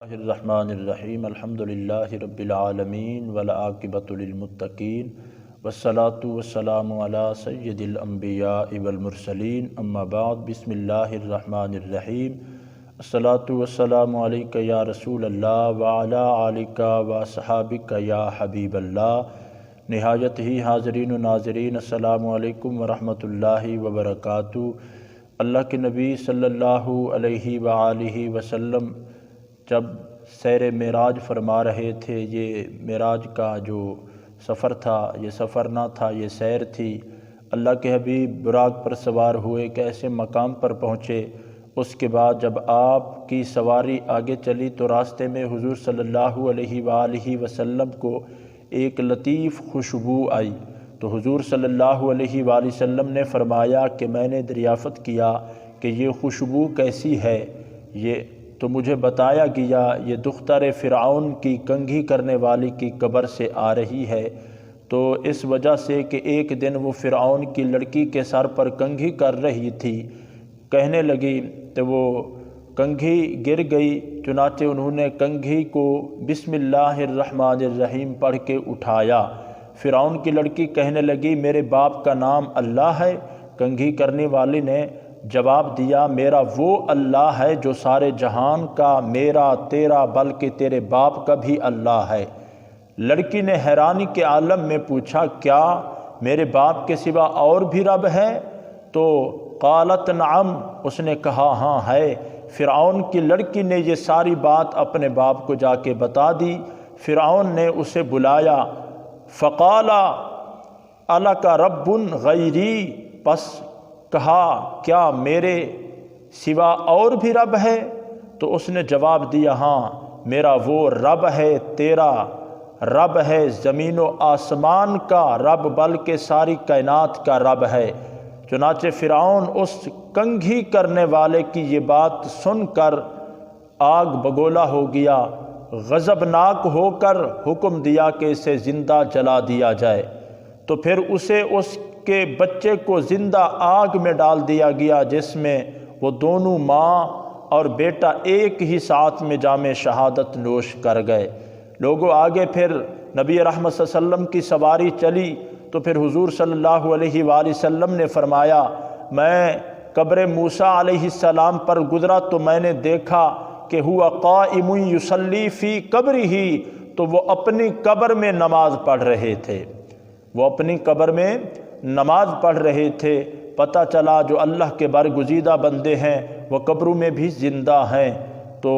الرحمن الرحیم الحمدللہ رب العالمین والعاقبۃ للمتقین والصلاة والسلام علی سید الانبیاء والمرسلین اما بعد بسم اللہ الرحمن الرحیم الصلاة والسلام علیک یا رسول اللہ وعلی آلک واصحابک یا حبیب اللہ۔ نہایت ہی حاضرین و ناظرین السلام علیکم ورحمۃ اللہ وبرکاتہ۔ اللہ کے نبی صلی اللہ علیہ وآلہ وسلم جب سیر معراج فرما رہے تھے، یہ معراج کا جو سفر تھا یہ سفر نہ تھا، یہ سیر تھی۔ اللہ کے حبیب براق پر سوار ہوئے، کیسے مقام پر پہنچے۔ اس کے بعد جب آپ کی سواری آگے چلی تو راستے میں حضور صلی اللہ علیہ وآلہ وسلم کو ایک لطیف خوشبو آئی، تو حضور صلی اللہ علیہ وآلہ وسلم نے فرمایا کہ میں نے دریافت کیا کہ یہ خوشبو کیسی ہے، یہ تو مجھے بتایا گیا یہ دختر فرعون کی کنگھی کرنے والی کی قبر سے آ رہی ہے۔ تو اس وجہ سے کہ ایک دن وہ فرعون کی لڑکی کے سر پر کنگھی کر رہی تھی، کہنے لگی تو وہ کنگھی گر گئی، چنانچہ انہوں نے کنگھی کو بسم اللہ الرحمن الرحیم پڑھ کے اٹھایا۔ فرعون کی لڑکی کہنے لگی میرے باپ کا نام اللہ ہے؟ کنگھی کرنے والی نے جواب دیا میرا وہ اللہ ہے جو سارے جہان کا، میرا تیرا بلکہ تیرے باپ کا بھی اللہ ہے۔ لڑکی نے حیرانی کے عالم میں پوچھا کیا میرے باپ کے سوا اور بھی رب ہے؟ تو قالت نعم، اس نے کہا ہاں ہے۔ فرعون کی لڑکی نے یہ ساری بات اپنے باپ کو جا کے بتا دی۔ فرعون نے اسے بلایا، فقال الک رب غیری، پس کہا کیا میرے سوا اور بھی رب ہے؟ تو اس نے جواب دیا ہاں، میرا وہ رب ہے، تیرا رب ہے، زمین و آسمان کا رب بلکہ ساری کائنات کا رب ہے۔ چنانچہ فرعون اس کنگھی کرنے والے کی یہ بات سن کر آگ بگولا ہو گیا، غضبناک ہو کر حکم دیا کہ اسے زندہ جلا دیا جائے۔ تو پھر اسے اس کے بچے کو زندہ آگ میں ڈال دیا گیا، جس میں وہ دونوں ماں اور بیٹا ایک ہی ساتھ میں جام شہادت نوش کر گئے۔ لوگوں آگے پھر نبی رحمت صلی اللہ علیہ وسلم کی سواری چلی، تو پھر حضور صلی اللہ علیہ وآلہ وسلم نے فرمایا میں قبر موسیٰ علیہ السلام پر گزرا تو میں نے دیکھا کہ ہوا قائم یصلی فی قبرہ، تو وہ اپنی قبر میں نماز پڑھ رہے تھے، وہ اپنی قبر میں نماز پڑھ رہے تھے۔ پتہ چلا جو اللہ کے برگزیدہ بندے ہیں وہ قبروں میں بھی زندہ ہیں۔ تو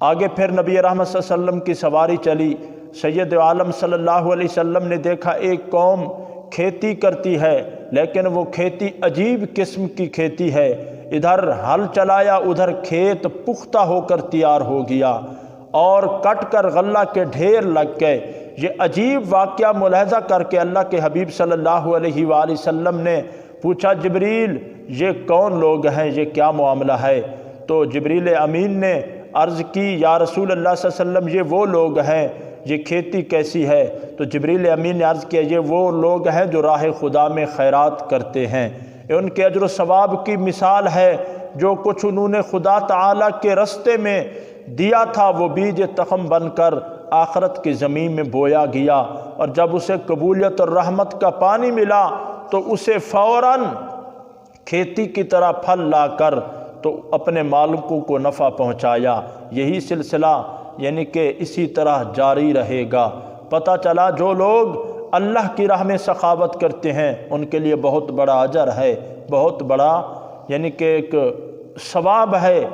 آگے پھر نبی رحمت صلی اللہ علیہ وسلم کی سواری چلی، سید عالم صلی اللہ علیہ وسلم نے دیکھا ایک قوم کھیتی کرتی ہے، لیکن وہ کھیتی عجیب قسم کی کھیتی ہے، ادھر ہل چلایا ادھر کھیت پختہ ہو کر تیار ہو گیا اور کٹ کر غلہ کے ڈھیر لگ گئے۔ یہ عجیب واقعہ ملاحظہ کر کے اللہ کے حبیب صلی اللہ علیہ وآلہ وسلم نے پوچھا جبریل یہ کون لوگ ہیں، یہ کیا معاملہ ہے؟ تو جبریل امین نے عرض کی یا رسول اللہ صلی اللہ علیہ وسلم یہ وہ لوگ ہیں، یہ کھیتی کیسی ہے؟ تو جبریل امین نے عرض کیا یہ وہ لوگ ہیں جو راہ خدا میں خیرات کرتے ہیں، ان کے اجر و ثواب کی مثال ہے، جو کچھ انہوں نے خدا تعالیٰ کے رستے میں دیا تھا وہ بیج تخم بن کر آخرت کی زمین میں بویا گیا، اور جب اسے قبولیت اور رحمت کا پانی ملا تو اسے فوراً کھیتی کی طرح پھل لا کر تو اپنے مالکوں کو نفع پہنچایا۔ یہی سلسلہ یعنی کہ اسی طرح جاری رہے گا۔ پتہ چلا جو لوگ اللہ کی راہ میں سخاوت کرتے ہیں ان کے لیے بہت بڑا اجر ہے، بہت بڑا یعنی کہ ایک ثواب ہے۔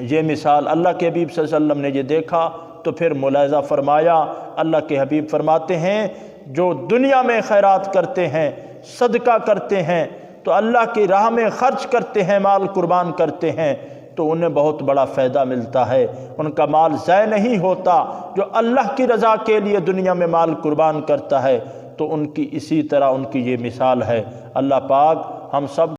یہ مثال اللہ کے حبیب صلی اللہ علیہ وسلم نے یہ دیکھا تو پھر ملاحظہ فرمایا، اللہ کے حبیب فرماتے ہیں جو دنیا میں خیرات کرتے ہیں، صدقہ کرتے ہیں، تو اللہ کی راہ میں خرچ کرتے ہیں، مال قربان کرتے ہیں، تو انہیں بہت بڑا فائدہ ملتا ہے، ان کا مال ضائع نہیں ہوتا۔ جو اللہ کی رضا کے لیے دنیا میں مال قربان کرتا ہے تو ان کی اسی طرح ان کی یہ مثال ہے۔ اللہ پاک ہم سب